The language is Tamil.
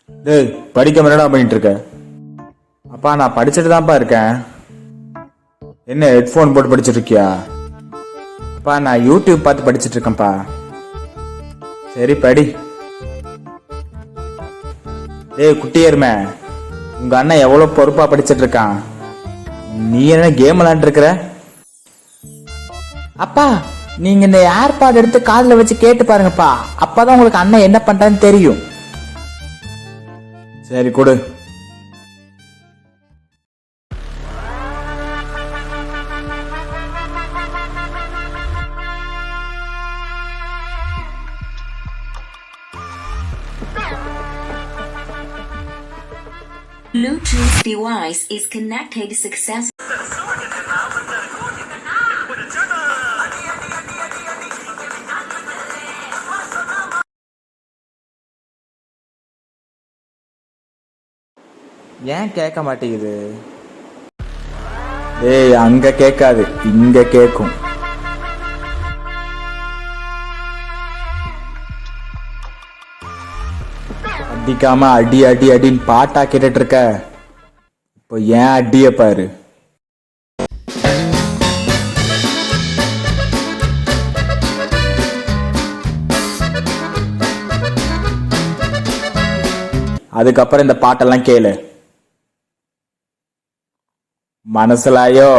டேய் படிக்க என்னடா பண்ணிட்டு இருக்க? அப்பா நான் படிச்சுட்டு தான்ப்பா இருக்கேன். என்ன ஹெட்ஃபோன் போட்டு படிச்சுட்டு இருக்கியா? அப்பா நான் யூடியூப் பார்த்து படிச்சுட்டு இருக்கேன்ப்பா. சரி படி. டேய் குட்டியருமே, உங்க அண்ணன் எவ்வளவு பொறுப்பா படிச்சுட்டு இருக்கான், நீ என்ன கேம் விளையாண்டு இருக்கிற? அப்பா நீங்க இந்த ஏர்பாட் எடுத்து காதுல வச்சு கேட்டு பாருங்கப்பா, அப்பதான் உங்களுக்கு அண்ணன் என்ன பண்றான்னு தெரியும். சரி கொடு. Bluetooth device is connected successfully. ஏன் கேட்க மாட்டேங்குது? டேய் அங்க கேட்காது, இங்க கேட்கும். அடிக்காம அடி அடி அடின்னு பாட்டா கேட்டுட்டு இருக்க. இப்போ ஏன் அடிய பாரு. அதுக்கப்புறம் இந்த பாட்டெல்லாம் கேளு. மனசுலாயோ